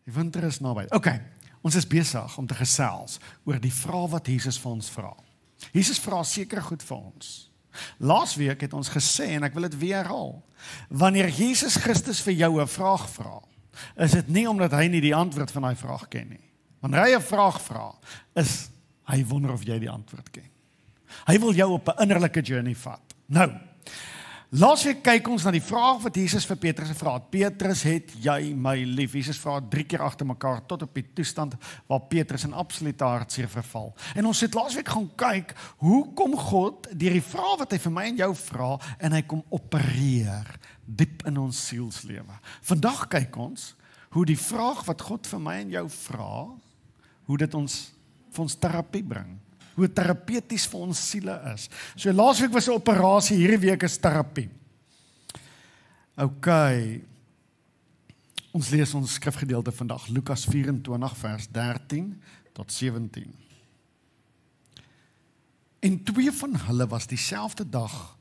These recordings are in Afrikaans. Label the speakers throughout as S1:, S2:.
S1: Die winter is naby. Okay, ons is besig om te gesels oor die vraag wat Jesus vir ons vra. Jesus vra seker goed vir ons. Laasweek het ons gesê, en ek wil dit weer herhaal, wanneer Jesus Christus vir jou 'n vraag vra, is dit nie omdat hy nie die antwoord van daai vraag ken nie. Wanneer hy 'n vraag vra, is hy wonder of jy die antwoord ken. Hy wil jou op 'n innerlike journey vat. Nou, laasweek kyk ons na die vraag wat Jesus vir Petrus gevra het. Petrus, het jy my lief? Jesus vra 3 keer agter mekaar tot op die toestand waar Petrus in absolute hartseer verval. En ons het laasweek gaan kyk, hoe kom God deur die vraag wat hy vir my en jou vra, en hy kom opereer diep in ons sielslewe. Vandag kyk ons hoe die vraag wat God vir my en jou vra, hoe dit ons vir ons terapie bring. Hoe terapeuties vir ons siele is. So laasweek was 'n operasie, hierdie week is terapie. Okay. Ons lees ons skrifgedeelte vandag, Lukas 24 vers 13 tot 17. En 2 van hulle was dieselfde dag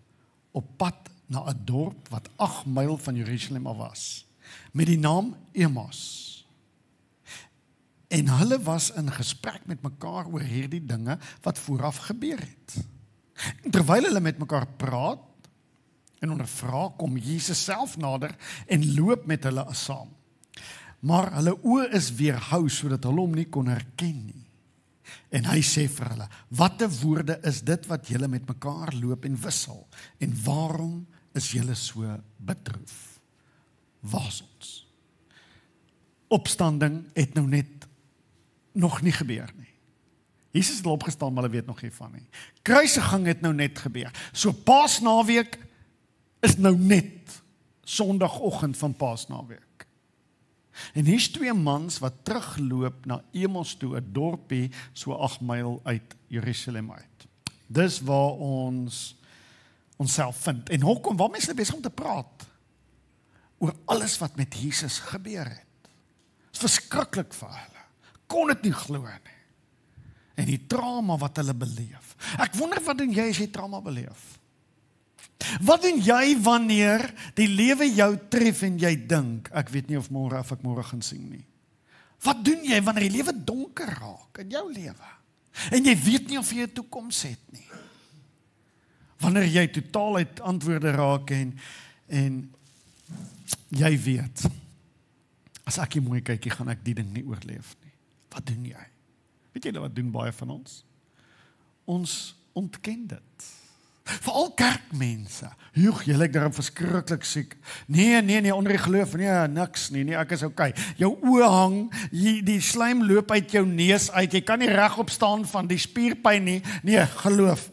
S1: op pad na 'n dorp wat 8 myl van Jerusalem af was, met die naam Emmaus. En hulle was in gesprek met mekaar oor hierdie dinge wat vooraf gebeur het. En terwyl hulle met mekaar praat en ondervra, kom Jesus self nader en loop met hulle saam. Maar hulle oë is weerhou sodat hulle hom nie kon herken nie. En hy sê vir hulle, watter woorde is dit wat julle met mekaar loop en wissel? En waarom is julle so bedroef? Waar's ons? Opstanding het nou net nog nie gebeur nie. Jesus het opgestaan, maar hulle weet nog nie van nie. Kruisiging het nou net gebeur. So Paasnaweek is nou net Sondagoggend van Paasnaweek. En hier's 2 mans wat terugloop na Emmaus toe, 'n dorpie so 8 myl uit Jerusalem uit. Dis waar ons onsself vind. En hoekom? Waar mense besig om te praat oor alles wat met Jesus gebeur het. Dit is verskriklik vir hulle. Kon dit nie glo nie. En die trauma wat hulle beleef. Ek wonder wat doen jy as jy trauma beleef? Wat doen jy wanneer die lewe jou tref en jy dink, ek weet nie of ek môre gaan sien nie. Wat doen jy wanneer die lewe donker raak in jou lewe? En jy weet nie of jy 'n toekoms het nie. Wanneer jy totaal uit antwoorde raak en jy weet, as ek hier mooi kykie, gaan ek die ding nie oorleef nie. Wat doen jy? Weet jy wat doen baie van ons? Ons ontken dit. Veral kerkmense. Joeg, jy lyk daarom verskriklik siek. Nee, onder die geloof, nee, niks nie, nee, ek is okay. Jou oë hang, die slijm loop uit jou neus uit, jy kan nie regop staan van die spierpyn nie. Nee, geloof.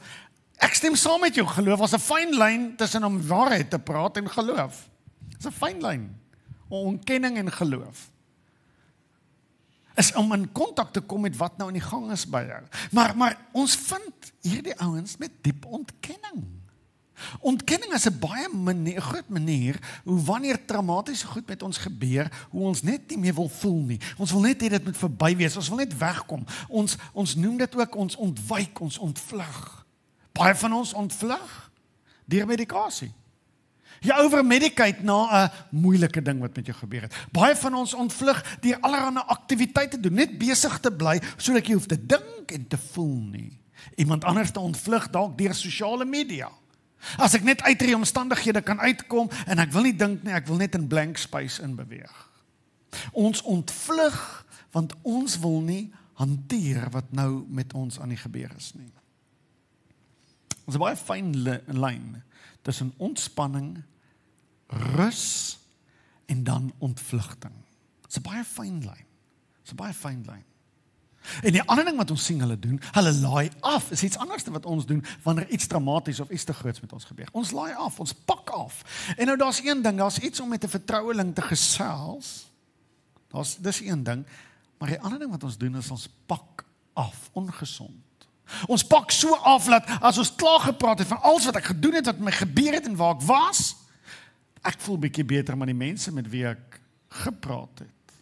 S1: Ek stem saam met jou, geloof. As 'n fyn lyn tussen om waarheid te praat en geloof. Dis 'n fyn lyn. Ontkenning en geloof is om in kontak te kom met wat nou in die gang is by jou. Maar ons vind hierdie ouens met diep ontkenning. Ontkenning is 'n baie groot manier hoe wanneer traumaties goed met ons gebeur, hoe ons net nie meer wil voel nie. Ons wil net hê dit moet verby wees. Ons wil net wegkom. Ons noem dit ook ons ontwyk, ons ontvlug. Baie van ons ontvlug deur medikasie. Jy overmedicate na 'n moeilike ding wat met jou gebeur het. Baie van ons ontvlug deur allerlei aktiwiteite doen, net besig te bly, sodat jy hoef te dink en te voel nie. Iemand anders te ontvlug dalk deur sosiale media. As ek net uit die omstandighede kan uitkom, en ek wil nie dink nie, ek wil net in blank space inbeweeg. Ons ontvlug, want ons wil nie hanteer wat nou met ons aan die gebeur is nie. Ons is 'n baie fyn lyn tussen ontspanning, rus en dan ontvlugting. Dit is 'n baie fyn lyn. Dit is 'n baie fyn lyn. En die ander ding wat ons sien hulle doen, hulle laai af. Is iets anders wat ons doen wanneer iets dramaties of iets te groots met ons gebeur. Ons laai af, ons pak af. En nou daar's een ding, daar's iets om met 'n vertroueling te gesels. Dis een ding, maar die ander ding wat ons doen is ons pak af, ongesond. Ons pak so af dat as ons klaar gepraat het van alles wat ek gedoen het, wat met my gebeur het en waar ek was, ek voel bietjie beter met die mense met wie ek gepraat het.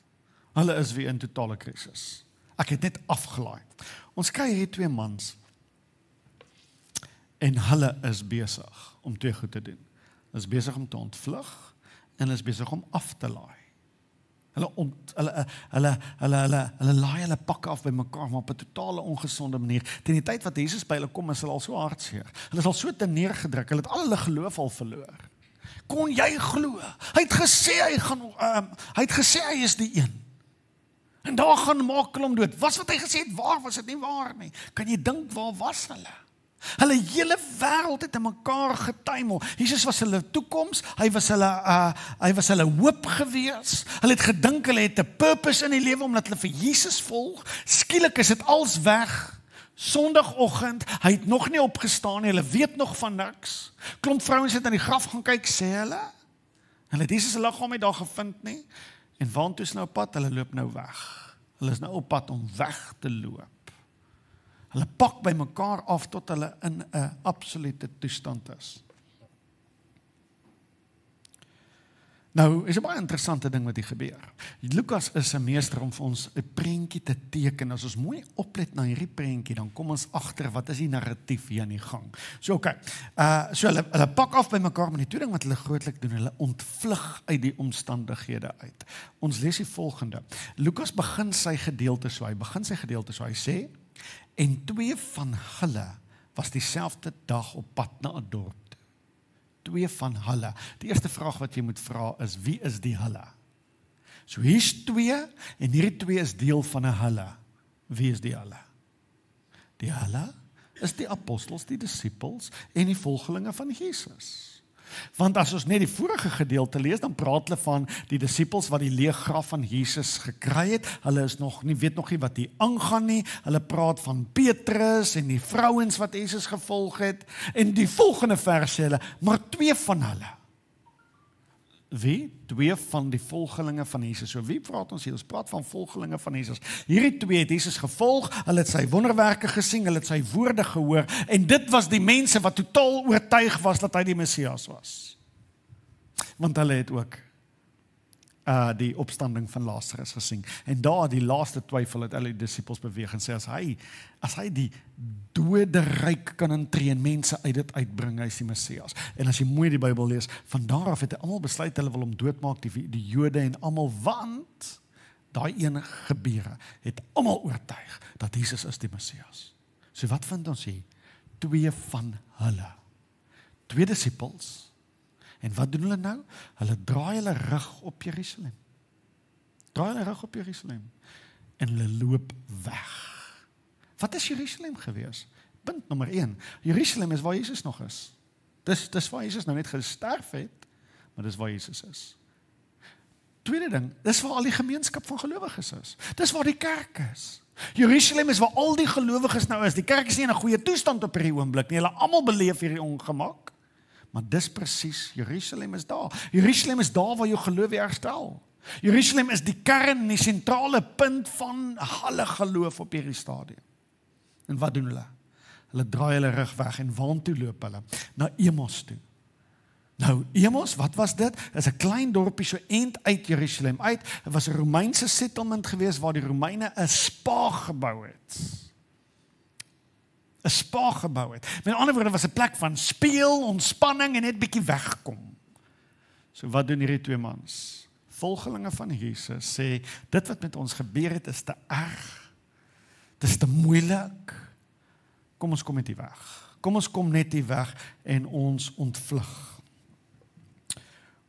S1: Hulle is weer in totale krisis. Ek het net afgelaai. Ons kry hierdie 2 mans en hulle is besig om 2 goed te doen. Hulle is besig om te ontvlug en hulle is besig om af te laai. Hulle laai hulle pakke af by mekaar, maar op 'n totale ongesonde manier. Teen die tyd wat Jesus by hulle kom, is hulle al so hartseer. Hulle is al so te neergedruk, hulle het al hulle geloof al verloor. Kon jy glo? Hy het gesê hy is die een. En daar gaan maak hulle hom dood. Was wat hy gesê het waar, was dit nie waar nie? Kan jy dink waar was hulle? Hulle hele wêreld het in mekaar getuimel. Jesus was hulle toekoms, hy was hulle hoop gewees. Hulle het gedink hulle het 'n purpose in die lewe omdat hulle vir Jesus volg. Skielik is dit als weg. Sondagoggend, hy het nog nie opgestaan nie, hulle weet nog van niks. Klomp vrouens het aan die graf gaan kyk, sê hulle. Hulle het Jesus se liggaam nie daar gevind nie. En waantoe is nou op pad? Hulle loop nou weg. Hulle is nou op pad om weg te loop. Hulle pak by mekaar af tot hulle in 'n absolute toestand is. Nou, is 'n baie interessante ding wat hier gebeur. Lukas is 'n meester om vir ons 'n prentjie te teken. As ons mooi oplet na hierdie prentjie, dan kom ons agter wat is die narratief hier aan die gang. So okay. So hulle pak af by mekaar, maar die tweede ding wat hulle grootlik doen, hulle ontvlug uit die omstandighede uit. Ons lees die volgende. Lukas begin sy gedeelte so. Hy sê, en twee van hulle was dieselfde dag op pad na 'n dorp. Twee van hulle. Die eerste vraag wat jy moet vra is, wie is die hulle? So hier's twee, en hierdie twee is deel van 'n hulle. Wie is die hulle? Die hulle is die apostels, die disippels en die volgelinge van Jesus. Want as ons net die vorige gedeelte lees, dan praat hulle van die disippels wat die leë graf van Jesus gekry het. Hulle is weet nog nie wat hier aangaan nie. Hulle praat van Petrus en die vrouens wat Jesus gevolg het. En die volgende vers sê hulle, maar twee van hulle. Wie? Twee van die volgelinge van Jesus. So wie praat ons hier? Ons praat van volgelinge van Jesus. Hierdie twee het Jesus gevolg, hulle het sy wonderwerke gesien, hulle het sy woorde gehoor, en dit was die mense wat totaal oortuig was dat hy die Messias was. Want hulle het ook die opstanding van Lazarus gesien. En daar die laaste twyfel het hulle die disippels beweeg en sê, as hy die dode ryk kan intree en mense uit dit uitbring, hy is die Messias. En as jy mooi die Bybel lees, van daar af het hy almal besluit, hulle wil hom doodmaak, die Jode en almal, want daai ene gebeure het almal oortuig dat Jesus is die Messias. So wat vind ons hier? Twee van hulle. Twee disippels. En wat doen hulle nou? Hulle draai hulle rug op Jerusalem. En hulle loop weg. Wat is Jerusalem gewees? Punt nommer 1. Jerusalem is waar Jesus nog is. Dis waar Jesus nou net gesterf het, maar dis waar Jesus is. Tweede ding, dis waar al die gemeenskap van gelowiges is. Dis waar die kerk is. Jerusalem is waar al die gelowiges nou is. Die kerk is nie in 'n goeie toestand op hierdie oomblik nie. Hulle almal beleef hierdie ongemak. Maar dis presies, Jerusalem is daar. Jerusalem is daar waar jou geloof herstel. Jerusalem is die kern en die sentrale punt van hulle geloof op hierdie stadium. En wat doen hulle? Hulle draai hulle rug weg en waartoe loop hulle? Na Emos toe. Nou, Emos, wat was dit? Dit is 'n klein dorpie so eind uit Jerusalem uit. Dit was 'n Romeinse settlement geweest waar die Romeine 'n spa gebou het. Met ander woorde was 'n plek van speel, ontspanning en net bietjie wegkom. So wat doen hierdie twee mans? Volgelinge van Jesus sê, dit wat met ons gebeur het is te erg. Dit is te moeilik. Kom ons kom net hier weg. Kom ons kom net hier weg en ons ontvlug.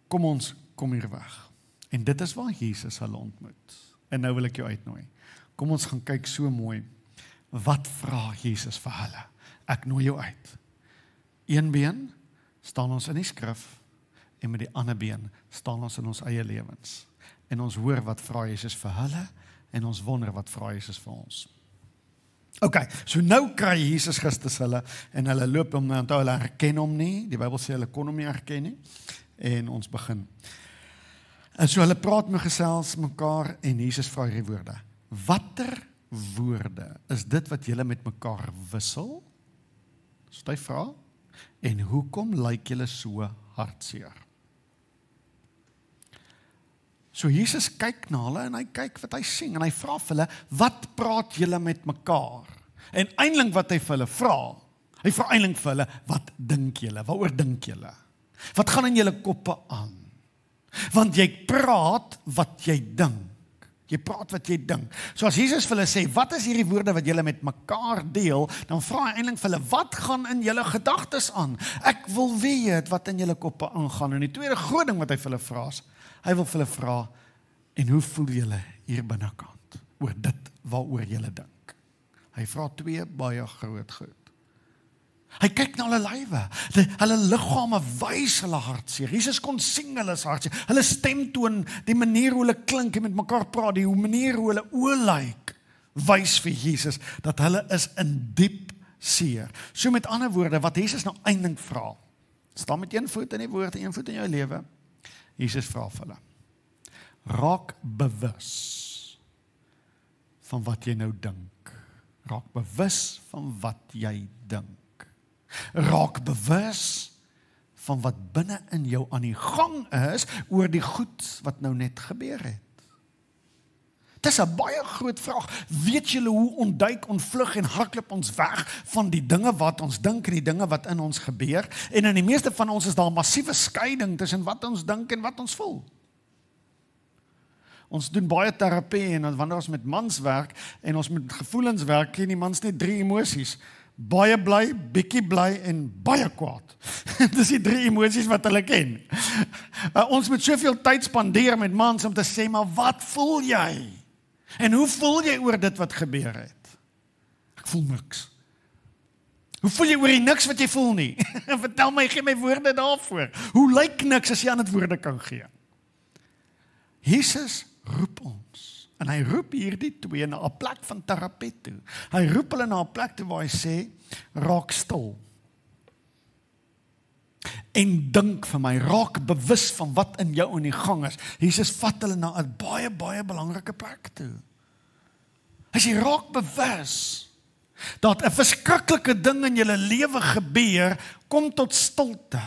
S1: Kom ons kom hier weg. En dit is waar Jesus hulle ontmoet. En nou wil ek jou uitnooi. Kom ons gaan kyk so mooi. Wat vra Jesus vir hulle? Ek nooi jou uit. Een been staan ons in die skrif en met die ander been staan ons in ons eie lewens. En ons hoor wat vra Jesus vir hulle en ons wonder wat vra Jesus vir ons. Okay, so nou kry Jesus Christus hulle en hulle loop hom, onthou hulle herken hom nie, die Bybel sê hulle kon hom nie herken nie, en ons begin. En so hulle praat met gesels mekaar en Jesus vra hierdie woorde. Watter woorde is dit wat julle met mekaar wissel? So hy vra, en hoekom lyk julle so hartseer? So Jesus kyk na hulle en hy kyk wat hy sien en hy vra vir hulle, wat praat julle met mekaar? En eintlik wat hy vir hulle vra, hy vra eintlik vir hulle, wat dink julle? Waaroor dink julle? Wat gaan in julle koppe aan? Want jy praat wat jy dink. Jy praat wat jy dink. So as Jesus vir hulle sê, wat is hierdie woorde wat julle met mekaar deel, dan vra hy eintlik vir hulle, wat gaan in julle gedagtes aan? Ek wil weet wat in julle koppe aangaan. En die tweede groot ding wat hy vir hulle vra is, hy wil vir hulle vra, en hoe voel julle hier binnekant oor dit waaroor julle dink? Hy vra twee baie groot goed. Hy kyk na hulle lywe, hulle liggame wys hulle hartseer. Jesus kon sien hulle is hartseer. Hulle stemtoon, die manier hoe hulle klink en met mekaar praat, die manier hoe hulle oë lyk, wys vir Jesus dat hulle is in diep seer. So met ander woorde, wat Jesus nou eintlik vra, staan met een voet in die woord en een voet in jou lewe. Jesus vra vir hulle, raak bewus van wat jy nou dink. Raak bewus van wat jy dink. Raak bewus van wat binne in jou aan die gang is oor die goed wat nou net gebeur het. Dit is 'n baie groot vraag. Weet julle hoe ontduik, ontvlug en hardloop ons weg van die dinge wat ons dink en die dinge wat in ons gebeur? En in die meeste van ons is daar 'n massiewe skeiding tussen wat ons dink en wat ons voel. Ons doen baie terapie en wanneer ons met mans werk en ons met gevoelens werk, ken die mans net 3 emosies. Baie bly, bietjie bly en baie kwaad. Dis die 3 emosies wat hulle ken. Ons moet soveel tyd spandeer met mans om te sê, maar wat voel jy? En hoe voel jy oor dit wat gebeur het? Ek voel niks. Hoe voel jy oor die niks wat jy voel nie? Vertel my, gee my woorde daarvoor. Hoe lyk niks as jy aan dit woorde kan gee? Jesus roep ons. En hy roep hierdie twee na 'n plek van terapie toe. Hy roep hulle na 'n plek toe waar hy sê, raak stil. En dink vir my, raak bewus van wat in jou in die gang is. Jesus vat hulle na 'n baie, baie belangrike plek toe. As jy raak bewus dat 'n verskriklike ding in julle lewe gebeur, kom tot stilte.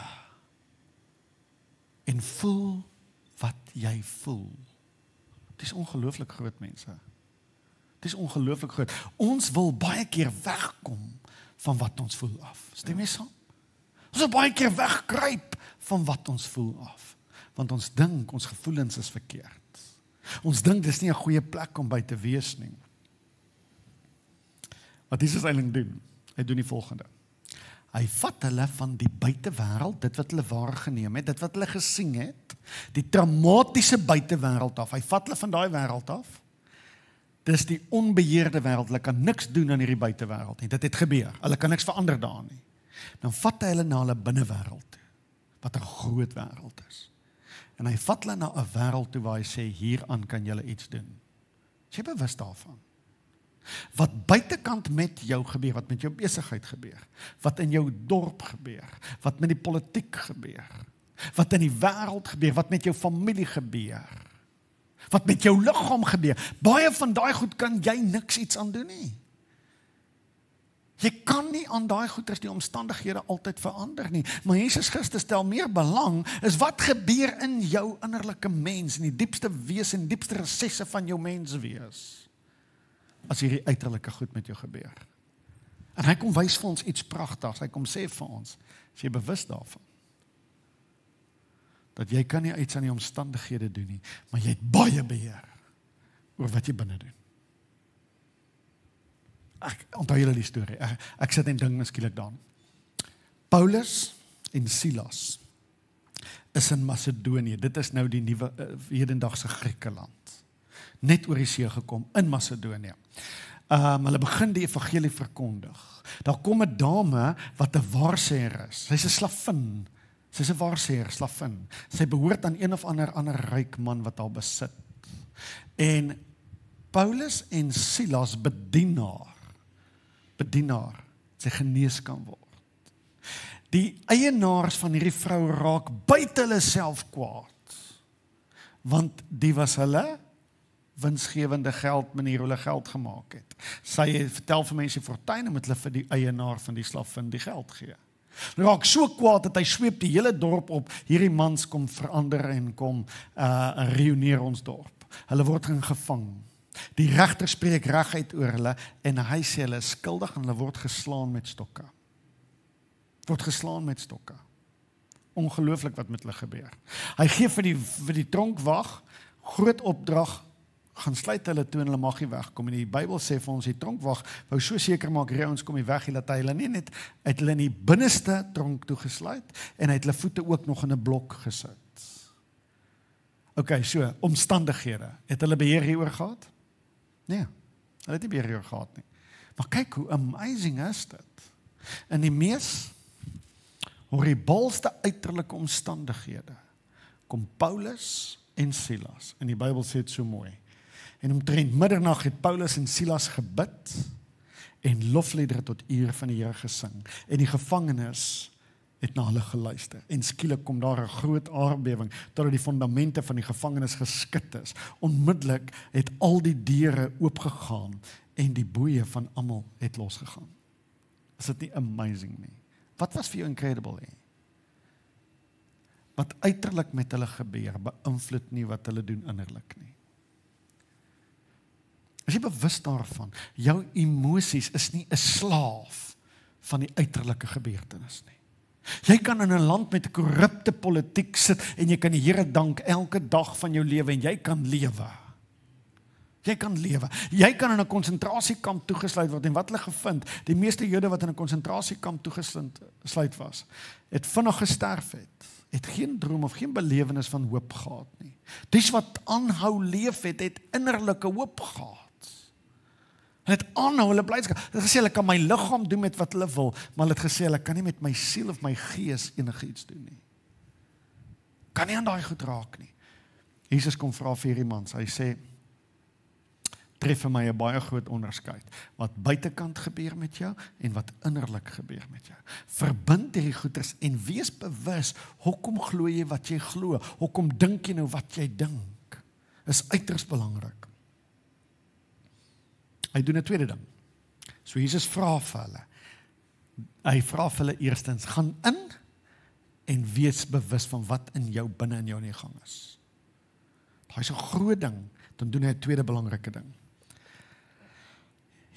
S1: En voel wat jy voel. Het is ongelooflik groot, mense. Het is ongelooflik groot. Ons wil baie keer wegkom van wat ons voel af. Stem jy saam? Ons wil baie keer wegkruip van wat ons voel af. Want ons dink ons gevoelens is verkeerd. Ons dink dis nie 'n goeie plek om by te wees nie. Wat Jesus eintlik doen, hy doen die volgende. Hy vat hulle van die buitewêreld, dit wat hulle waargeneem het, dit wat hulle gesien het, die traumatiese buitewêreld af. Hy vat hulle van daai wêreld af. Dis die onbeheerde wêreld. Hulle kan niks doen aan hierdie buitewêreld nie. Dit het gebeur. Hulle kan niks verander daarin nie. Dan vat hy hulle na hulle binnewêreld toe, wat 'n groot wêreld is. En hy vat hulle na 'n wêreld toe waar hy sê, hieraan kan julle iets doen. Is jy bewus daarvan? Wat buitekant met jou gebeur, wat met jou besigheid gebeur, wat in jou dorp gebeur, wat met die politiek gebeur, wat in die wêreld gebeur, wat met jou familie gebeur, wat met jou liggaam gebeur. Baie van daai goed kan jy niks iets aan doen nie. Jy kan nie aan daai goeders die omstandighede altyd verander nie. Maar Jesus Christus stel meer belang is wat gebeur in jou innerlike mens, in die diepste wese en diepste resesse van jou menswees. As hierdie uiterlike goed met jou gebeur. En hy kom wys vir ons iets pragtigs. Hy kom sê vir ons, as jy bewus daarvan, dat jy kan nie iets aan die omstandighede doen nie, maar jy het baie beheer oor wat jy binne doen. Ek onthou julle die storie. Ek sit en dink skielik daaraan. Paulus en Silas is in Macedonië. Dit is nou die nuwe hedendagse Griekeland. Net oor die see gekom in Macedonië. Hulle begin die evangelie verkondig. Daar kom 'n dame wat 'n waarsêer is. Sy's 'n slavin. Sy's 'n waarsêer, slavin. Sy behoort aan een of ander ryk man wat haar besit. En Paulus en Silas bedien haar, sy genees kan word. Die eienaars van hierdie vrou raak buite hulle self kwaad, want die was hulle winsgewende manier hoe hulle geld gemaak het. Sy vertel vir mense fortuin en moet hulle vir die eienaar van die slavin die geld gee. Hy raak so kwaad dat hy sweep die hele dorp op, hierdie mans kom verander en kom reuneer ons dorp. Hulle word gevang. Die regter spreek reguit oor hulle en hy sê hulle is skuldig en hulle word geslaan met stokke. Ongelooflik wat met hulle gebeur. Hy gee vir die tronkwag groot opdrag, gaan sluit hulle toe en hulle mag nie wegkom. En die Bybel sê vir ons, die tronkwag wou so seker maak, hierdie ouens kom nie weg, dat hy hulle nie net uit hulle in die binneste tronk toegesluit, en hy het hulle voete ook nog in 'n blok gesit. OK, so, omstandighede. Het hulle beheer hieroor gehad? Nee, hulle het nie beheer hieroor gehad nie. Maar kyk hoe amazing is dit. In die mees horribalste uiterlike omstandighede kom Paulus en Silas. En die Bybel sê dit so mooi. En omtrent middernag het Paulus en Silas gebid en lofliedere tot eer van die Here gesing. En die gevangenes het na hulle geluister. En skielik kom daar 'n groot aardbewing totdat die fondamente van die gevangenis geskit is. Onmiddellik het al die deure oopgegaan en die boeye van almal het losgegaan. Is dit nie amazing nie? Wat was vir jou incredible hê? Wat uiterlik met hulle gebeur, beïnvloed nie wat hulle doen innerlik nie. As jy bewus daarvan, jou emosies is nie 'n slaaf van die uiterlike gebeurtenis nie. Jy kan in 'n land met 'n korrupte politiek sit en jy kan die Here dank elke dag van jou lewe en jy kan lewe. Jy kan lewe. Jy kan in 'n konsentrasiekamp toegesluit word en wat hulle gevind, die meeste Jode wat in 'n konsentrasiekamp toegesluit was, het vinnig gesterf het geen droom of geen belewenis van hoop gehad nie. Dis wat aanhou leef het innerlike hoop gehad. Hulle het aanhou hulle blydskap. Hulle het gesê hulle kan my liggaam doen met wat hulle wil, maar hulle het gesê hulle kan nie met my siel of my gees enige iets doen nie. Kan nie aan daai goed raak nie. Jesus kom vra vir hierdie mans. Hy sê tref vir my 'n baie groot onderskeid. Wat buitekant gebeur met jou en wat innerlik gebeur met jou. Verbind hierdie goeders en wees bewus, hoekom glo jy wat jy glo? Hoekom dink jy nou wat jy dink? Is uiters belangrik. Hy doen 'n tweede ding. So Jesus vra vir hulle. Hy vra vir hulle eerstens, gaan in en wees bewus van wat in jou binne in jou aan die gang is. Daai is 'n groot ding, dan doen hy 'n tweede belangrike ding.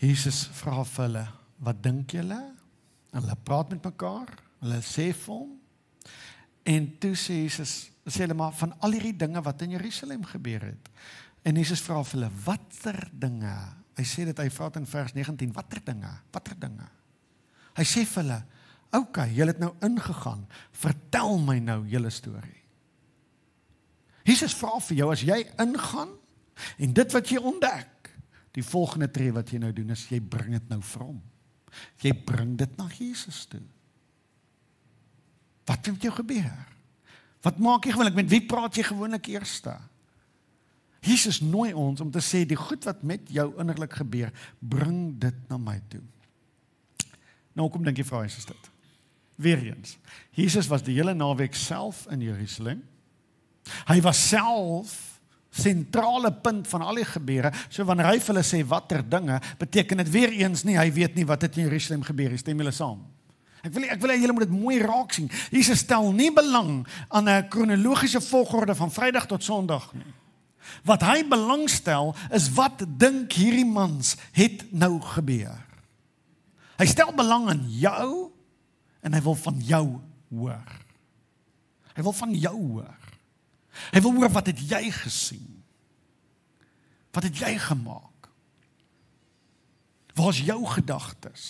S1: Jesus vra vir hulle, wat dink julle? En hulle praat met mekaar, hulle sê vir hom, en toe sê Jesus, sê hulle maar van al hierdie dinge wat in Jerusalem gebeur het. En Jesus vra vir hulle, watter dinge? Hy sê dit, hy vra dit in vers 19, watter dinge? Hy sê vir hulle, okay, julle het nou ingegaan, vertel my nou julle storie. Jesus vra vir jou, as jy ingaan, en dit wat jy ontdek, die volgende tree wat jy nou doen, is jy bring dit nou vir hom. Jy bring dit na Jesus toe. Wat met jou gebeur? Wat maak jy gewoonlik? Met wie praat jy gewoonlik eerste? Jesus nooi ons om te sê, die goed wat met jou innerlik gebeur, bring dit na my toe. Nou, kom dink jy vra Jesus dit? Weereens, Jesus was die hele naweek self in Jerusalem. Hy was self sentrale punt van al die gebeure, so wanneer hy vir hulle sê watter dinge, beteken dit weer eens nie, hy weet nie wat het in Jerusalem gebeur is, stem julle saam. Ek wil julle moet dit mooi raak sien. Jesus stel nie belang aan 'n kronologiese volgorde van Vrydag tot Sondag nie. Wat hy belangstel is wat dink hierdie mans het nou gebeur. Hy stel belang aan jou en hy wil van jou hoor. Hy wil van jou hoor. Hy wil hoor, wat het jy gesien? Wat het jy gemaak? Waar is jou gedagtes?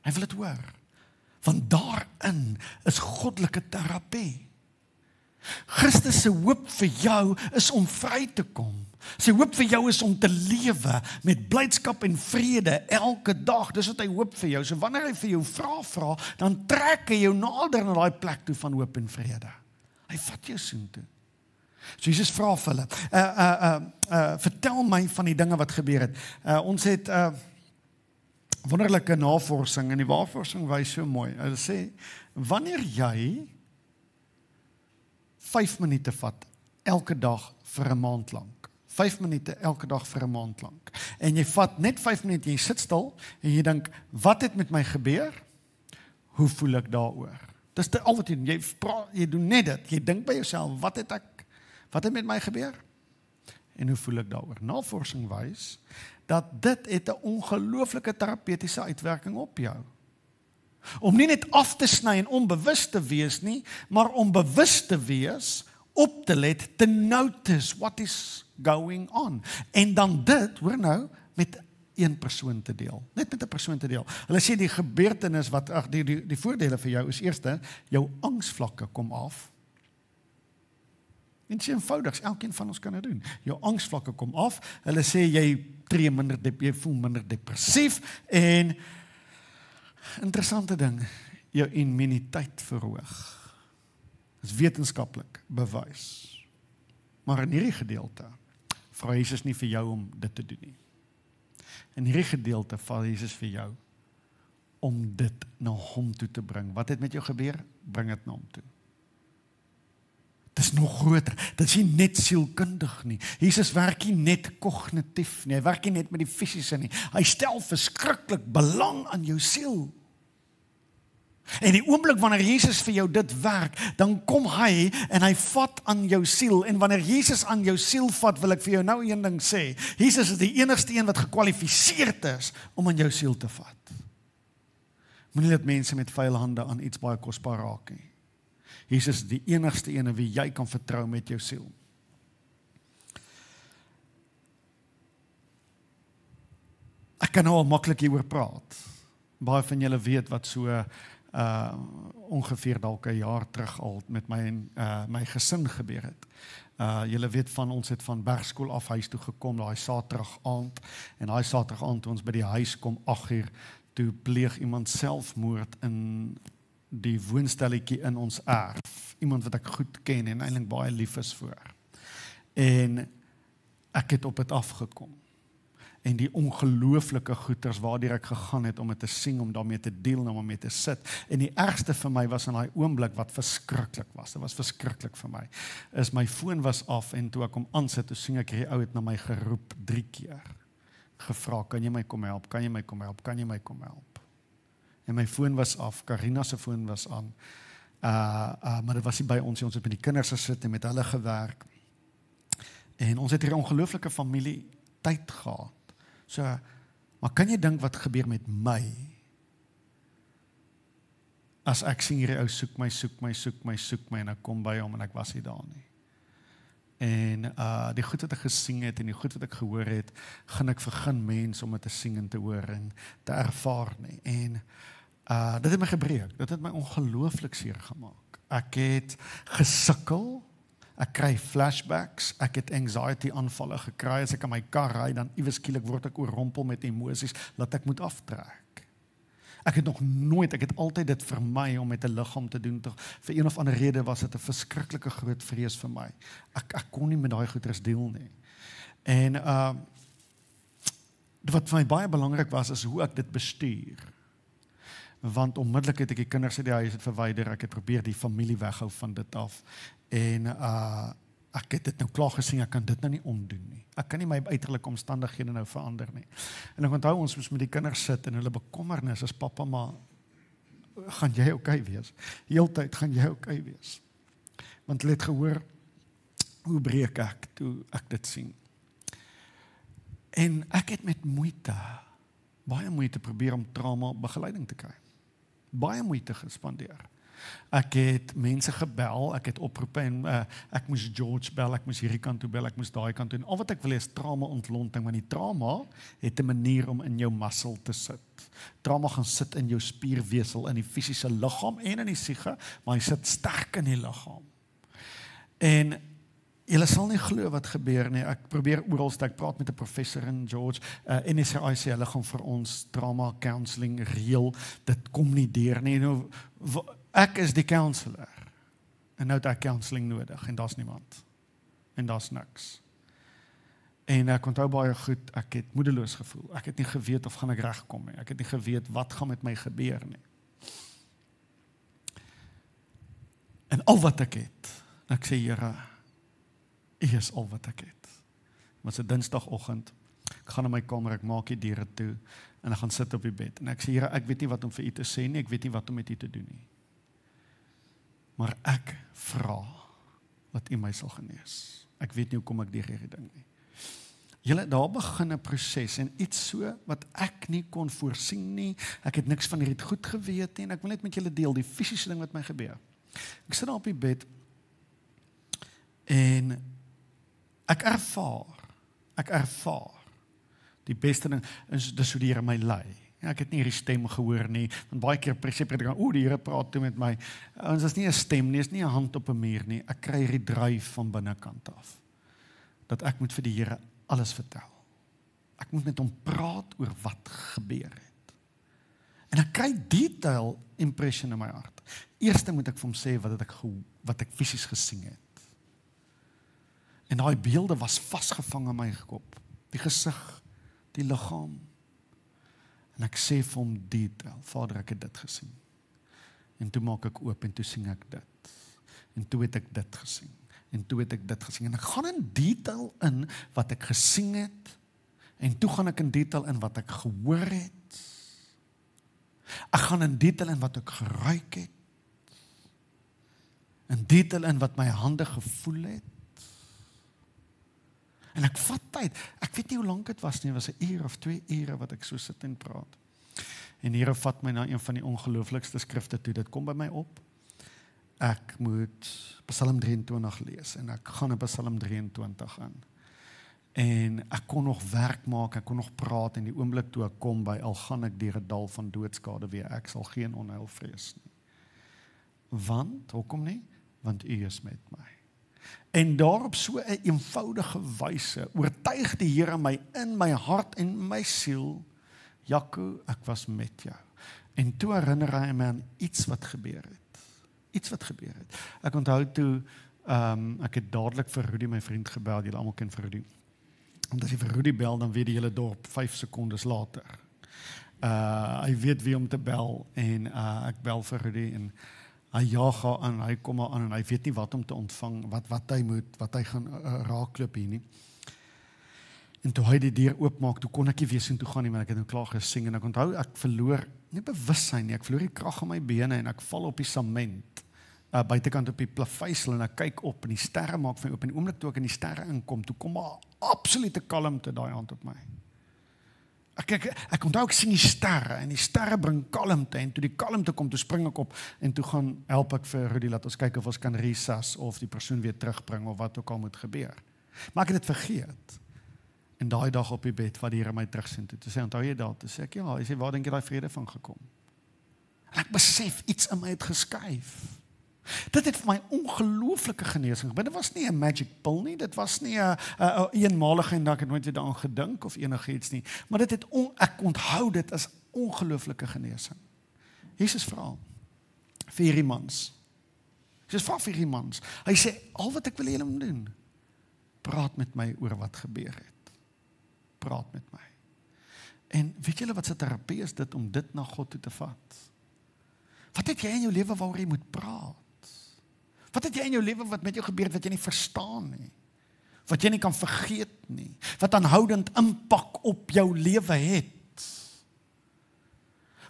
S1: Hy wil dit hoor. Want daarin is goddelike terapie. Christus se hoop vir jou is om vry te kom. Sy hoop vir jou is om te lewe met blydskap en vrede elke dag. Dis wat hy hoop vir jou. So wanneer hy vir jou vra, dan trek hy jou nader na daai plek toe van hoop en vrede. Hy vat jou soontoe. So Jesus vra vir hulle, vertel my van die dinge wat gebeur het. Ons het wonderlike navorsing, en die navorsing wys so mooi. Hulle sê, wanneer jy 5 minute vat, elke dag vir 'n maand lank. 5 minute elke dag vir 'n maand lank. En jy vat net 5 minute, jy sit stil, en jy dink, wat het met my gebeur? Hoe voel ek daaroor? Dis al wat jy doen, jy doen net dit, jy dink by jouself, wat het met my gebeur? En hoe voel ek daaroor? Navorsing wys, dat dit het 'n ongelooflike terapeutiese uitwerking op jou. Om nie net af te sny en onbewus te wees nie, maar om bewus te wees, op te let, to notice what is going on. En dan dit, hoor nou, met een persoon te deel. Net met 'n persoon te deel. Hulle sê die gebeurtenis die voordele vir jou is eerste, jou angsvlakke kom af. En dit is eenvoudig, elkeen van ons kan dit doen. Jou angsvlakke kom af. Hulle sê jy voel minder depressief en interessante ding, jou immuniteit verhoog. Dit is wetenskaplik bewys. Maar in hierdie gedeelte vra Jesus nie vir jou om dit te doen nie. In hierdie gedeelte vra Jesus vir jou om dit na hom toe te bring. Wat het met jou gebeur? Bring dit na hom toe. Dit is nog groter. Dit is nie net sielkundig nie. Jesus werk nie net kognitief nie. Hy werk nie net met die fisiese nie. Hy stel verskriklik belang aan jou siel. En die oomblik wanneer Jesus vir jou dit werk, dan kom hy en hy vat aan jou siel. En wanneer Jesus aan jou siel vat, wil ek vir jou nou een ding sê. Jesus is die enigste een wat gekwalifiseerd is om aan jou siel te vat. Moenie dat mense met vuil hande aan iets baie kosbaar raak nie. Jesus is die enigste een wie jy kan vertrou met jou siel. Ek kan nou al maklik hieroor praat. Baie van julle weet wat so ongeveer dalk 'n jaar terug al met my en my gesin gebeur het. Julle weet van ons het van Bergskool af huis toe gekom, daai Saterdag aand, en daai Saterdag aand toe ons by die huis kom 8:00, toe pleeg iemand selfmoord in die woonstelletjie in ons erf. Iemand wat ek goed ken en eintlik baie lief is vir. En ek het op dit afgekom. En die ongelooflike goeters waardeur ek gegaan het om dit te sing, om daarmee te deel, om daarmee te sit. En die ergste vir my was in daai oomblik wat verskriklik was. Dit was verskriklik vir my. Is my foon was af en toe ek hom aansit, toe sien ek hierdie ou het na my geroep 3 keer. Gevra, kan jy my kom help? Kan jy my kom help? Kan jy my kom help? En my foon was af, Karina se foon was aan. Maar dit was nie by ons, ons het met die kinders gesit en met hulle gewerk. En ons het hier 'n ongelooflike familie tyd gehad. So, maar kan jy dink wat gebeur met my? As ek sien hierdie ou soek my en ek kom by hom en ek was nie daar nie. En die goed wat ek gesing het en die goed wat ek gehoor het, gaan ek vergun mense om dit te sing en te hoor en te ervaar nie. En dit het my gebreek, dit het my ongelooflik seer gemaak. Ek het gesukkel, ek kry flashbacks, ek het anxiety aanvalle gekry, as ek in my kar ry, dan iewes skielik word ek oorrompel met emosies, dat ek moet aftrek. Ek het altyd dit vermy om met 'n liggaam te doen, toch, vir een of ander rede was dit 'n verskriklike groot vrees vir my. Ek kon nie met daai goeders deel nie. En wat vir my baie belangrik was, is hoe ek dit bestuur. Want onmiddellik het ek die kinders uit die huis verwyder, ek het probeer die familie weghou van dit af. En ek het dit nou klaar gesien, ek kan dit nou nie omdoen nie. Ek kan nie my uiterlike omstandighede nou verander nie. En ek onthou ons moes met die kinders sit en hulle bekommernis is, pappa, maar gaan jy okay wees? Heeltyd gaan jy okay wees. Want hulle het gehoor, hoe breek ek toe ek dit sien. En ek het met moeite, baie moeite probeer om trauma begeleiding te kry. Baie moeite gespandeer. Ek het mense gebel, ek het oproepe en ek moes George bel, ek moes hierdie kant toe bel, ek moes daai kant toe. En al wat ek wil is trauma ontlonting, want die trauma het 'n manier om in jou muscle te sit. Trauma gaan sit in jou spierwesel, in die fisiese liggaam en in die siege, maar hy sit sterk in die liggaam. En julle sal nie glo wat gebeur nie. Ek probeer oralste, ek praat met 'n professor in George, NSRI sê hulle gaan vir ons trauma counselling reël. Dit kom nie deur nie. Nou, ek is die counselor. En nou het ek counselling nodig en daar's niemand. En daar's niks. En ek onthou baie goed, ek het moedeloos gevoel. Ek het nie geweet of gaan ek regkom nie. Ek het nie geweet wat gaan met my gebeur nie. En al wat ek het, ek sê, Here, U is al wat ek het. Was 'n Dinsdagoggend, ek gaan in my kamer, ek maak die deure toe, en ek gaan sit op die bed, en ek sê, Here, ek weet nie wat om vir U te sê nie, ek weet nie wat om met U te doen nie. Maar ek vra, dat U my sal genees. Ek weet nie hoe kom ek deur hierdie ding nie. Julle, daar begin 'n proses en iets so wat ek nie kon voorsien nie. Ek het niks van hierdie goed geweet nie en ek wil net met julle deel die fisiese ding wat my gebeur. Ek sit daar op die bed en ek ervaar die beste ding is dis hoe die Here my lei. Ja, ek het nie hierdie stem gehoor nie, want baie keer preek ek, die Here praat toe met my. Ons is nie 'n stem nie, is nie 'n hand op 'n muur nie. Ek kry hierdie dryf van binnekant af. Dat ek moet vir die Here alles vertel. Ek moet met hom praat oor wat gebeur het. En ek kry detail impression in my hart. Eerste moet ek vir hom sê wat ek fisies gesien het. En daai beelde was vasgevang in my kop. Die gesig, die liggaam. En ek sê vir hom detail, Vader, ek het dit gesien. En toe maak ek oop en toe sien ek dit. En toe het ek dit gesien. En toe het ek dit gesien. En ek gaan in detail in wat ek gesien het. En toe gaan ek in detail in wat ek gehoor het. Ek gaan in detail in wat ek geruik het. In detail in wat my hande gevoel het. En ek vat tyd. Ek weet nie hoe lank dit was nie. Het was 'n uur of 2 ure wat ek so sit en praat. En die Here vat my na een van die ongelooflikste skrifte toe. Dit kom by my op. Ek moet Psalm 23 lees. En ek gaan in Psalm 23 in. En ek kon nog werk maak. Ek kon nog praat. En die oomblik toe ek kom by, al gaan ek deur 'n dal van doodskade weer. Ek sal geen onheil vrees nie. Want, hoekom nie? Want U is met my. En daarop so 'n eenvoudige wyse oortuig die Here my in my hart en my siel, Jaco, ek was met jou. En toe herinner hy my aan iets wat gebeur het. Iets wat gebeur het. Ek onthou toe, ek het dadelik vir Rudy, my vriend, gebel. Julle almal ken vir Rudy. Want as jy vir Rudy bel, dan weet die hele dorp 5 sekondes later. Hy weet wie om te bel en ek bel vir Rudy en hy jaag haar aan, hy kom haar aan en hy weet nie wat om te ontvang, wat hy gaan raakloop hier nie. En toe hy die deur oopmaak, toe kon ek nie weer sien toe gaan nie, maar ek het nou klaar gesing en ek onthou, ek verloor nie bewussyn nie, ek verloor die krag in my bene en ek val op die sement, buitekant op die plaveisel en ek kyk op en die sterre maak vir my op en die oomblik toe ek in die sterre inkom, toe kom maar absolute kalmte daai hand op my. Ek onthou ek sien die sterre en die sterre bring kalmte en toe die kalmte kom, toe spring ek op en toe gaan help ek vir Rudy, laat ons kyk of ons kan recess of die persoon weer terugbring of wat ook al moet gebeur. Maar ek het dit vergeet. En daai dag op die bed wat die Here my terugsien toe sê, onthou jy dat? Toe sê ek, ja, hy sê, waar dink jy daai vrede van gekom? En ek besef, iets in my het geskuif. Dit het vir my ongelooflike genesing gebeur. Dit was nie 'n magic pill nie, dit was nie 'n eenmalige en dat ek het nooit weer daaraan gedink of enigiets nie, maar dit het ek onthou dit as ongelooflike genesing. Jesus vra vir hierdie mans. Jesus vra vir hierdie mans. Hy sê, al wat ek wil julle moet doen, praat met my oor wat gebeur het. Praat met my. En weet julle wat se terapie is dit om dit na God toe te vat? Wat het jy in jou lewe waaroor jy moet praat? Wat het jy in jou lewe wat met jou gebeur het wat jy nie verstaan nie? Wat jy nie kan vergeet nie? Wat aanhoudend impak op jou lewe het?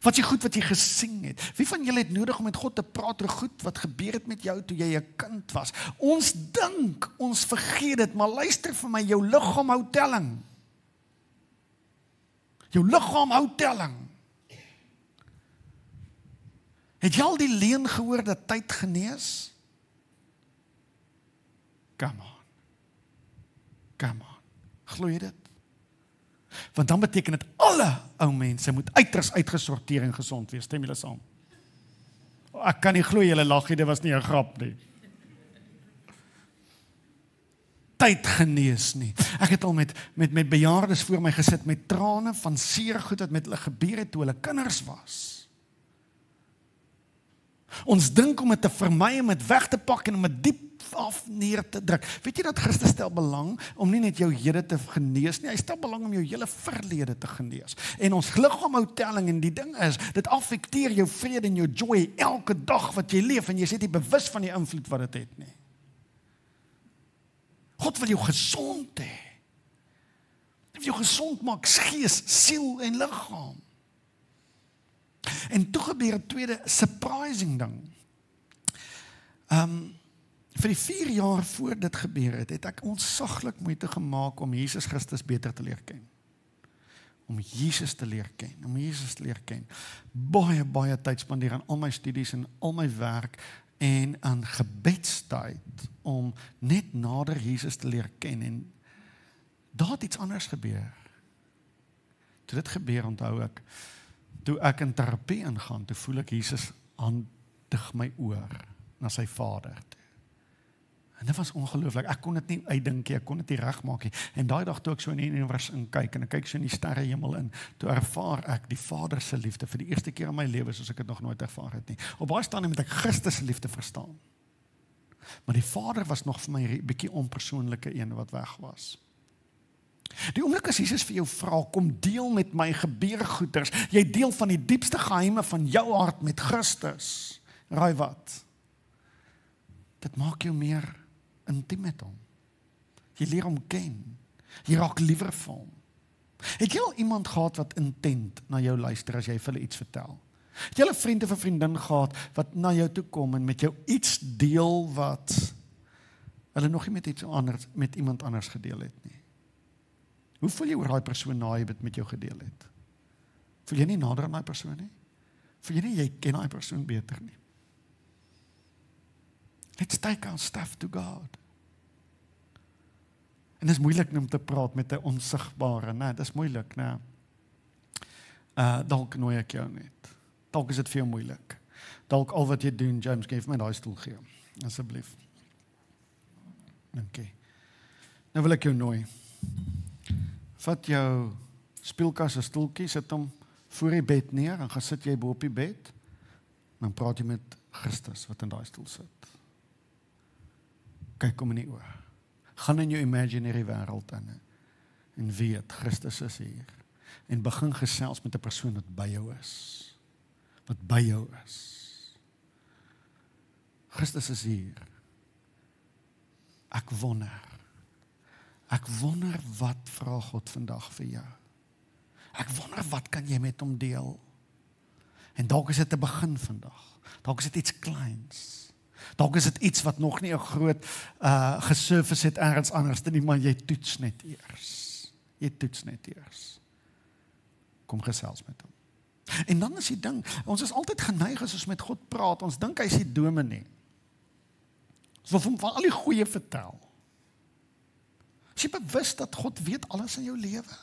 S1: Wat jy goed wat jy gesien het? Wie van julle het nodig om met God te praat oor goed wat gebeur het met jou toe jy 'n kind was? Ons dink, ons vergeet dit, maar luister vir my, jou liggaam hou telling. Jou liggaam hou telling. Het jy al die leuen gehoor dat tyd genees? Come on. Come on. Glo jy dit? Want dan beteken dit alle ou mense moet uiters uitgesorteer en gesond wees. Stem julle saam? Ek kan nie glo julle lag nie, dit was nie 'n grap nie. Tyd genees nie. Ek het al met bejaardes voor my gesit met trane van seer goed wat met hulle gebeur het toe hulle kinders was. Ons dink om dit te vermy, om dit weg te pak en om dit diep af neer te druk. Weet jy dat Christus stel belang om nie net jou hede te genees nie, hy stel belang om jou hele verlede te genees. En ons liggaam hou telling en die ding is, dit affekteer jou vrede en jou joy elke dag wat jy leef en jy is nie bewus van die invloed wat dit het nie. God wil jou gesond hê. Hy wil jou gesond maak, gees, siel en liggaam. En toe gebeur 'n tweede surprising ding. vir die 4 jaar voor dit gebeur het, het ek ontsaglik moeite gemaak om Jesus Christus beter te leer ken. Om Jesus te leer ken. Baie tyd spandeer aan al my studies en al my werk en aan gebedstyd om net nader Jesus te leer ken. En daar het iets anders gebeur. Toe dit gebeur, onthou ek, toe ek in terapie ingaan, toe voel ek Jesus handig my oor na sy Vader toe. En dit was ongelooflik, ek kon dit nie uitdink nie, ek kon dit nie regmaak nie. En daai dag toe ek so in die universum inkyk, en ek kyk so in die sterrehemel in, toe ervaar ek die Vader se liefde vir die eerste keer in my lewe, soos ek dit nog nooit ervaar het nie. Op baie stadium het ek Christus se liefde verstaan. Maar die Vader was nog vir my 'n bietjie onpersoonlike een wat weg was. Die oomblik as Jesus vir jou vra, kom deel met my gebeurgoeders, jy deel van die diepste geheime van jou hart met Christus. Raai wat? Dit maak jou meer intiem met hom. Jy leer hom ken. Jy raak liewer vir hom. Het jy al iemand gehad wat intent na jou luister as jy vir hulle iets vertel? Het jy al 'n vriend of 'n vriendin gehad wat na jou toe kom en met jou iets deel wat hulle nog nie met iemand anders gedeel het nie? Hoe voel jy oor daai persoon na jy dit met jou gedeel het? Voel jy nie nader aan daai persoon nie? Voel jy nie jy ken daai persoon beter nie? Let's take our stuff to God. En dit is moeilik om te praat met 'n onsigbare, nee, dit is moeilik, nee. Dalk nooi ek jou net. Dalk is dit vir jou moeilik. Dalk al wat jy doen, James, geef my daai stoel gee, asseblief. Dankie. Nou wil ek jou nooi. Vat jou speelkas, 'n stoeltjie, sit hom voor die bed neer, en gaan sit jy bo op die bed, en dan praat jy met Christus, wat in daai stoel sit. Kyk hom in die oë. Gaan in jou imaginary wêreld in en weet, Christus is hier. En begin gesels met 'n persoon wat by jou is. Wat by jou is. Christus is hier. Ek wonder wat vra God vandag vir jou. Ek wonder wat kan jy met hom deel. En dalk is dit 'n begin vandag. Dalk is dit iets kleins. Dalk is dit iets wat nog nie 'n groot gesurface het ergens anders nie, maar jy toets net eers. Kom gesels met hom. En dan is die ding, ons is altyd geneig as ons met God praat, ons dink hy is die dominee. Ons wil hom van al die goeie vertel. Is jy bewus dat God weet alles in jou lewe?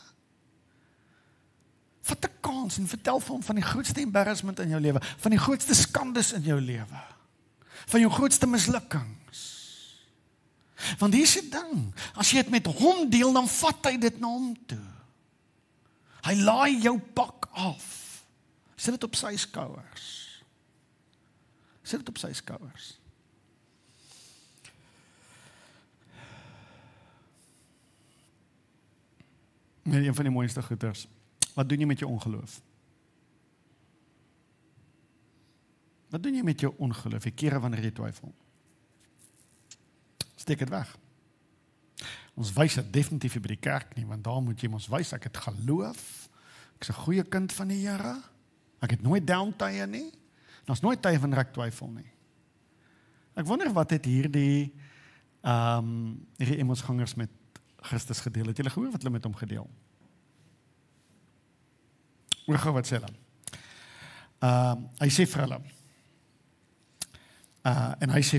S1: Vat 'n kans en vertel vir hom van die grootste embarrassment in jou lewe, van die grootste skandes in jou lewe, van jou grootste mislukkings. Want hier is die ding, as jy dit met hom deel, dan vat hy dit na hom toe. Hy laai jou pak af. Sit dit op sy skouers. Net een van die mooiste goeders. Wat doen jy met jou ongeloof? Wat doen jy met jou ongeloof? Die kere wanneer jy twyfel. Steek dit weg. Ons wys dit definitief nie by die kerk nie, want daar moet jy ons wys, ek het geloof, ek is 'n goeie kind van die Here, ek het nooit downtye nie, en ons nooit tye wanneer ek twyfel nie. Ek wonder wat het hierdie Emmausgangers met Christus gedeel. Het julle gehoor wat hulle met hom gedeel? Hoor gou wat sê hulle. Hy sê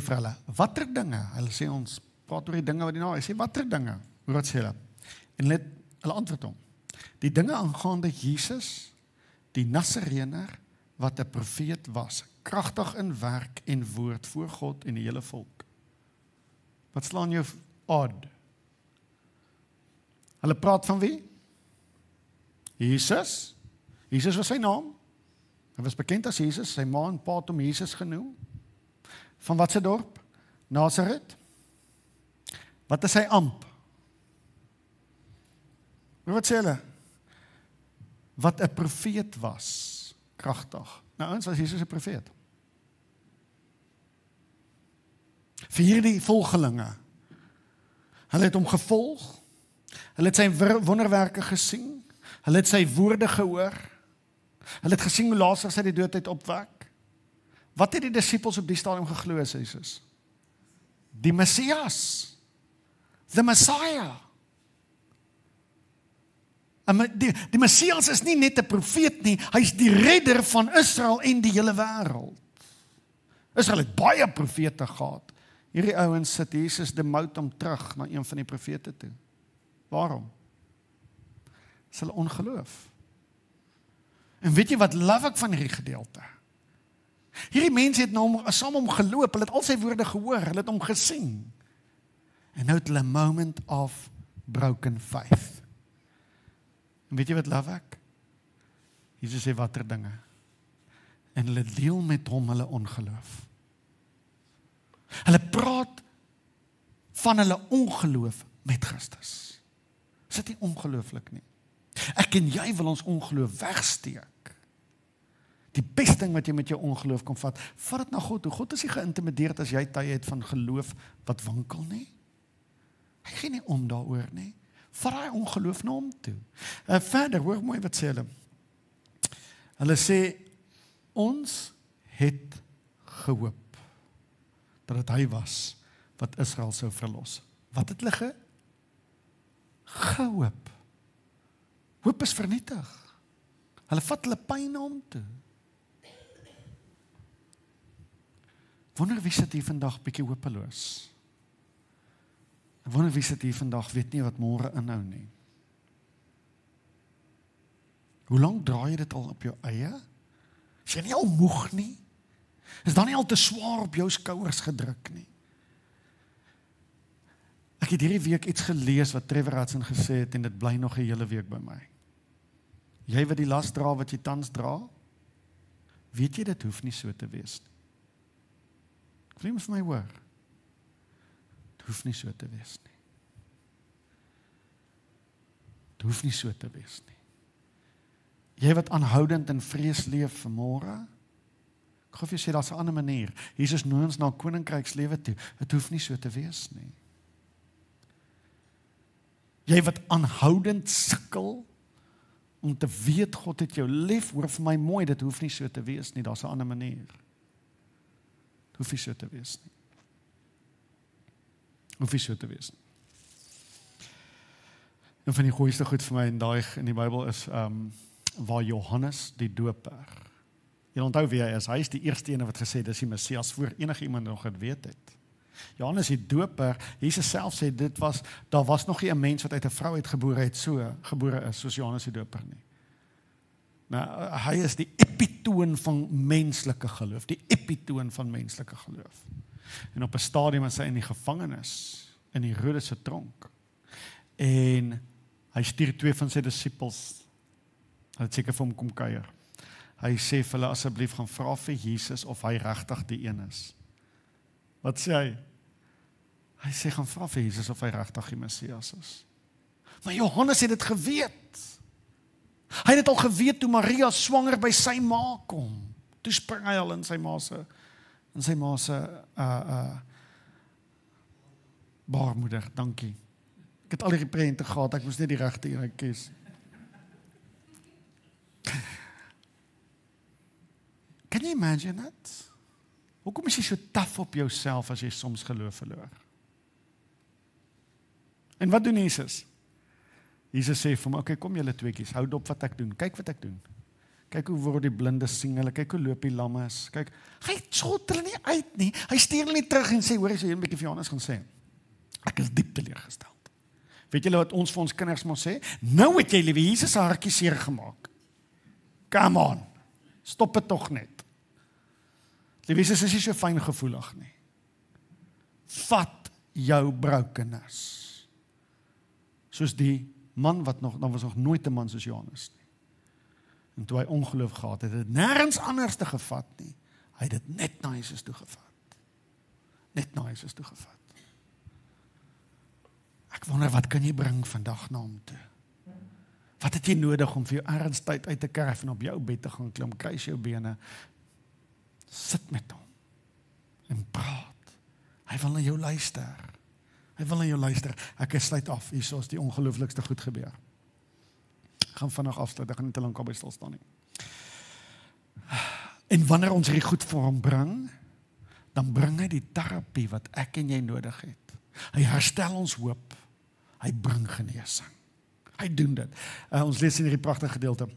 S1: vir hulle, watter dinge, hulle sê ons, praat oor die dinge wat hy sê, watter dinge, hoor wat sê hulle, en hulle antwoord hom, die dinge aangaande Jesus, die Nasarener, wat 'n profeet was, kragtig in werk en woord voor God en die hele volk. Wat slaan jou odd? Hulle praat van wie? Jesus. Jesus was sy naam. Hy was bekend as Jesus, sy ma en pa het hom Jesus genoem. Van wat se dorp? Nazareth. Wat is sy amp? Wat sê hulle? Wat 'n profeet was, kragtig. Nou ons was Jesus 'n profeet. Vir hierdie volgelinge. Hulle het hom gevolg. Hulle het sy wonderwerke gesien. Hulle het sy woorde gehoor. Hulle het gesien hoe Lazarus uit die dood uit opwek. Wat het die disippels op die stadium geglo as Jesus? die Messias, the Messiah. En die Messias is nie net 'n profeet nie, hy is die redder van Israel en die hele wêreld. Israel het baie profete gehad. Hierdie ouens sit Jesus demout om terug na een van die profete toe. Waarom? Dis hulle ongeloof. En weet jy wat love ek van hierdie gedeelte? Hierdie mense het nou saam hom geloop, hulle het al sy woorde gehoor, hulle het hom gesien. En nou het hulle 'n moment of broken faith. En weet jy wat love ek? Jesus sê watter dinge. En hulle deel met hom hulle ongeloof. Hulle praat van hulle ongeloof met Christus. Is dit nie ongelooflik nie? Ek en jy wil ons ongeloof wegsteek. Die beste ding wat jy met jou ongeloof kan vat dit na God toe. God is nie geïntimideerd as jy tye het van geloof wat wankel nie. Hy gee nie om daaroor nie. Vat daai ongeloof na hom toe. Verder, hoor mooi wat sê hulle. Hulle sê, ons het gehoop dat het hy was wat Israel sou verlos. Wat het hulle gehoop? Hoop is vernietig. Hulle vat hulle pyn na hom toe. Wonder wie sit hier vandag bietjie hopeloos? Ek wonder wie sit hier vandag weet nie wat môre inhou nie. Hoe lank draai jy dit al op jou eie? Is jy nie al moeg nie? Is dan nie al te swaar op jou skouers gedruk nie? Ek het hierdie week iets gelees wat Trevor Hudson gesê het en dit bly nog 'n hele week by my. Jy wat die las dra wat jy tans dra, weet jy dit hoef nie so te wees nie. Ek wil vir my hoor. Dit hoef nie so te wees nie. Dit hoef nie so te wees nie. Jy wat aanhoudend in vrees leef vanmôre, ek gou vir jou sê, daar's 'n ander manier. Jesus nooi ons na koninkrykslewe toe. Dit hoef nie so te wees nie. Jy wat aanhoudend sukkel om te weet God het jou lief, hoor vir my mooi, dit hoef nie so te wees nie, daar's 'n ander manier. Dit hoef nie so te wees nie. Hoef nie so te wees nie. En van die gooiste goed vir my in die Bybel is waar Johannes die Doper. Jy onthou wie hy is. Hy is die eerste ene wat gesê het dis die Messias voor enige iemand nog het weet het. Johannes die Doper, Jesus self sê daar was nog nie 'n mens wat uit 'n vrou uitgebore is soos Johannes die Doper nie. Nou, hy is die epitoon van menslike geloof, die epitoon van menslike geloof. En op 'n stadium is hy in die gevangenis, in die Herodes se tronk. En hy stuur 2 van sy disippels, hulle het seker vir hom kom kuier. Hy sê vir hulle asseblief gaan vra vir Jesus of hy regtig die een is. Wat sê hy? Hy sê gaan vra vir Jesus of hy regtig die Messias is. Maar Johannes het dit geweet. Hy het dit al geweet toe Maria swanger by sy ma kom. Toe spring hy al in sy ma se baarmoeder, dankie. Ek het al die prente gehad, ek moes net die regte een kies. Can you imagine it? Hoekom is jy so taaf op jouself as jy soms geloof verloor? En wat doen Jesus? Jesus sê vir hom, okay, kom julle tweeetjies, hou dop wat ek doen, kyk wat ek doen. Kyk hoe word die blindes sien, hulle kyk hoe loop die lammes, kyk, hy skot hulle nie uit nie, hy stuur hulle nie terug en sê, hoor jy so een bietjie vir Johannes gaan sê, ek is diep teleurgesteld. Weet julle wat ons vir ons kinders moet sê? Nou het jy liewe Jesus se hartjie seer gemaak. Come on, stop dit tog net. Liewe Jesus is nie so fyn gevoelig nie. Vat jou brokenness. Soos die man wat nog, dan was nog nooit 'n man soos Johannes nie. En toe hy ongeloof gehad het, het dit nêrens anders te gevat nie. Hy het dit net na Jesus toe gevat. Net na Jesus toe gevat. Ek wonder wat kan jy bring vandag na hom toe? Wat het jy nodig om vir jou ernstig uit te kerf en op jou bed te gaan klim, kruis jou bene, sit met hom en praat. Hy wil na jou luister. Hy wil na jou luister. Ek sluit af, hier is die ongelooflikste goed gebeur. Ek gaan vinnig afsluit, ek gaan nie te lank by stil staan nie. En wanneer ons hierdie goed vir hom bring, dan bring hy die terapie wat ek en jy nodig het. Hy herstel ons hoop. Hy bring genesing. Hy doen dit. Ons lees in hierdie pragtige gedeelte.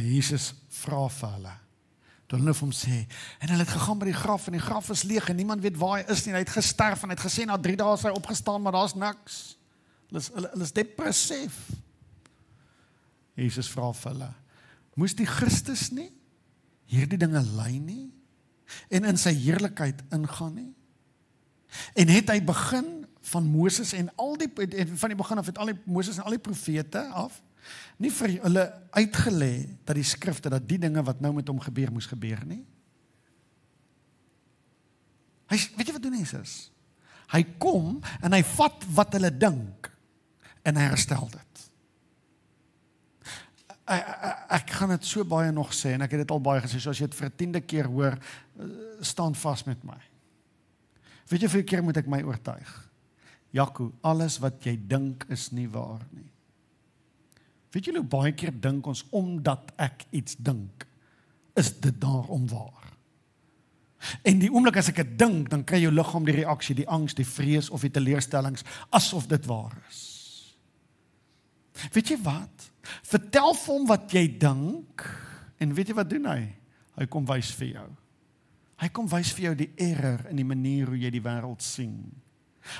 S1: Jesus vra vir hulle. Toe hulle vir hom sê, en hulle het gegaan by die graf, en die graf is leeg, en niemand weet waar hy is nie, en hy het gesterf, en hy het gesê, na 3 dae is hy opgestaan, maar daar's niks. Hulle is depressief. Jesus vra vir hulle, moes die Christus nie hierdie dinge ly nie, en in sy heerlikheid ingaan nie? En het hy begin van Moses en van die begin af het al die Moses en al die profete af, nie vir hulle uitgelê dat die skrifte, dat die dinge wat nou met hom gebeur, moes gebeur nie? Weet jy wat doen Jesus? Hy kom en hy vat wat hulle dink en hy herstel dit. Ek gaan dit so baie nog sê en ek het dit al baie gesê, so as jy dit vir 10de keer hoor, staan vas met my. Weet jy hoeveel keer moet ek my oortuig? Jaco, alles wat jy dink is nie waar nie. Weet julle hoe baie keer dink ons, omdat ek iets dink, is dit daarom waar. En die oomblik as ek dit dink, dan kry jou liggaam die reaksie, die angs, die vrees of die teleurstellings, asof dit waar is. Weet jy wat? Vertel vir hom wat jy dink, en weet jy wat doen hy? Hy kom wys vir jou. Hy kom wys vir jou die error in die manier hoe jy die wêreld sien.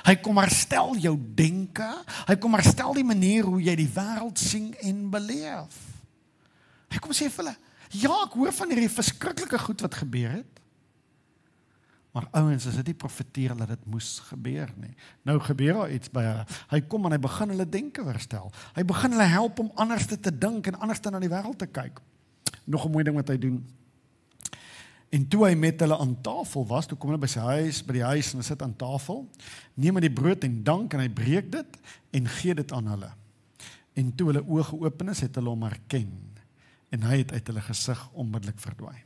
S1: Hy kom herstel jou denke, hy kom herstel die manier hoe jy die wêreld sien en beleef. Hy kom sê vir hulle, ja, ek hoor van hierdie verskriklike goed wat gebeur het, maar ouens, is dit nie profeteer dat dit moes gebeur nie. Nou gebeur daar iets by hulle. Hy kom en hy begin hulle denke herstel. Hy begin hulle help om anders te dink en anders na die wêreld te kyk. Nog 'n mooi ding wat hy doen. En toe hy met hulle aan tafel was, toe kom hulle by die huis en hy sit aan tafel, neem hy die brood en dank en hy breek dit en gee dit aan hulle. En toe hulle oë geopen is, het hulle hom herken en hy het uit hulle gesig onmiddellik verdwyn.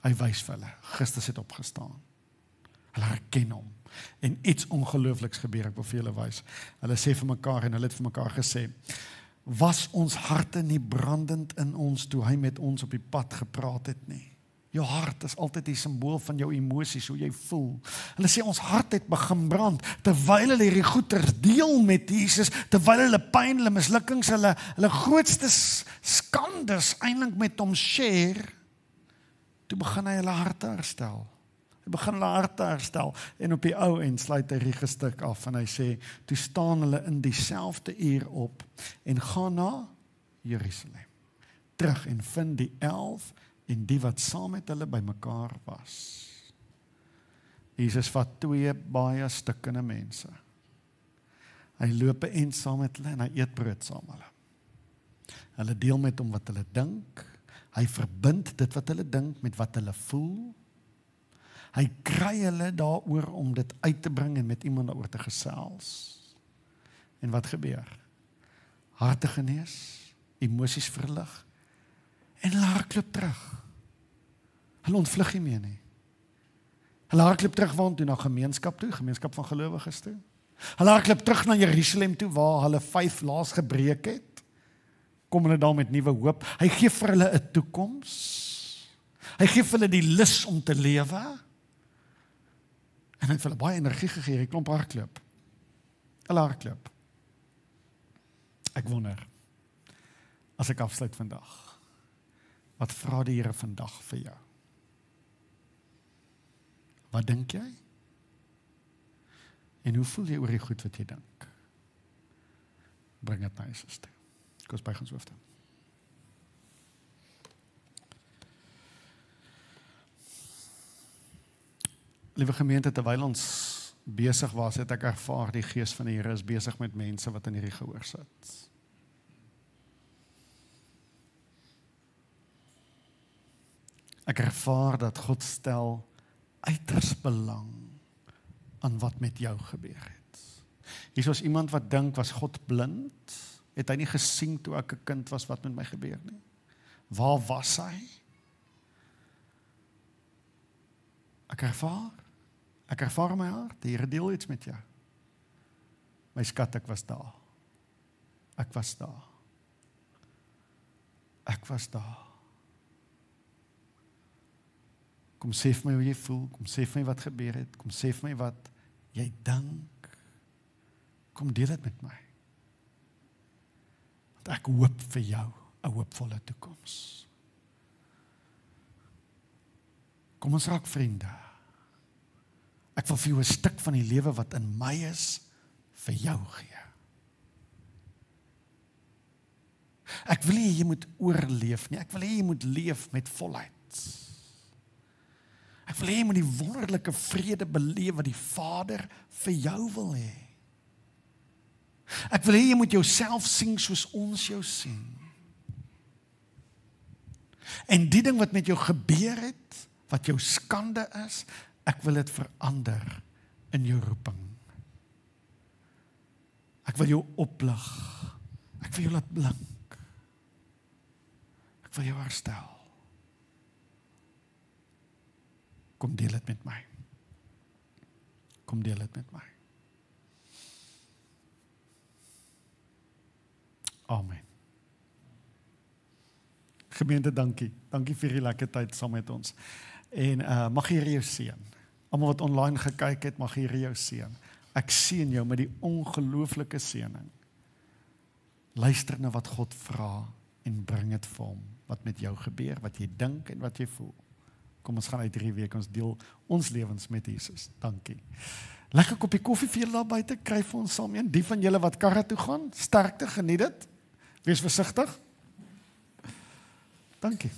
S1: Hy wys vir hulle, Christus het opgestaan. Hulle herken hom en iets ongeloofliks gebeur, ek wil vir julle wys. Hulle sê vir mekaar en hulle het vir mekaar gesê, was ons harte nie brandend in ons toe hy met ons op die pad gepraat het nie? Jou hart is altyd die simbool van jou emosies, hoe jy voel. Hulle sê ons hart het begin brand, terwyl hulle hierdie goeters deel met Jesus, terwyl hulle pyn, hulle mislukkings, hulle grootste skandes eintlik met hom share, toe begin hy hulle harte herstel. Hy begin hulle harte herstel, en op die ou end sluit hy die gestuk af, en hy sê, toe staan hulle in dieselfde uur op, en gaan na Jerusalem, terug en vind die 11, en die wat saam met hulle by mekaar was. Jesus vat 2 baie stikkende mense. Hy loop 'n end saam met hulle, en hy eet brood saam met hulle. Hulle deel met hom wat hulle dink, hy verbind dit wat hulle dink met wat hulle voel, hy kry hulle daaroor om dit uit te bring en met iemand daaroor te gesels. En wat gebeur? Harte genees, emosies verlig, en hulle hardloop terug. Hulle ontvlug nie meer nie. Hulle hardloop terug waantoe, na gemeenskap toe, gemeenskap van gelowiges toe. Hulle hardloop terug na Jerusalem toe, waar hulle 5 laas gebreek het. Kom hulle daar met nuwe hoop. Hy gee vir hulle 'n toekoms. Hy gee vir hulle die lus om te lewe. En hy het vir hulle baie energie gegee, hy klomp hardloop. Hulle hardloop. Ek wonder, as ek afsluit vandag, wat vra die Here vandag vir jou? Wat dink jy? En hoe voel jy oor die goed wat jy dink? Bring dit na Jesus toe. Kom ons buig ons hoofde. Liewe gemeente, terwyl ons besig was, het ek ervaar die gees van die Here is besig met mense wat in hierdie gehoor sit. Ek ervaar dat God stel uiters belang aan wat met jou gebeur het. Hier was iemand wat dink, was God blind? Het hy nie gesien toe ek 'n kind was wat met my gebeur nie? Waar was hy? Ek ervaar in my hart, die Here deel iets met jou. My skat, ek was daar. Ek was daar. ek was daar. Kom sê vir my hoe jy voel, kom sê vir my wat gebeur het, kom sê vir my wat jy dink. Kom deel dit met my. Want ek hoop vir jou 'n hoopvolle toekoms. Kom ons raak vriende. Ek wil vir jou 'n stuk van die lewe wat in my is, vir jou gee. Ek wil nie jy moet oorleef nie, ek wil hê jy moet leef met volheid. Ek wil hê jy moet die wonderlike vrede beleef wat die Vader vir jou wil hê. Ek wil hê jy moet jouself sien soos ons jou sien. En die ding wat met jou gebeur het, wat jou skande is, ek wil dit verander in jou roeping. Ek wil jou oplig. Ek wil jou laat blink. Ek wil jou herstel. Kom deel dit met my. Kom deel dit met my. Amen. Gemeente, dankie. Dankie vir die lekker tyd saam met ons. En mag die Here jou seën. Almal wat online gekyk het, mag die Here jou seën. Ek seën jou met die ongelooflike seëning. Luister na wat God vra en bring dit vir hom. Wat met jou gebeur, wat jy dink en wat jy voel. Kom ons gaan uit hierdie week, ons deel ons lewens met Jesus. Dankie. Lekker koppie koffie vir julle daar buite, kry vir ons saam een. Die van julle wat karre toe gaan, sterkte, geniet dit. Wees versigtig. Dankie.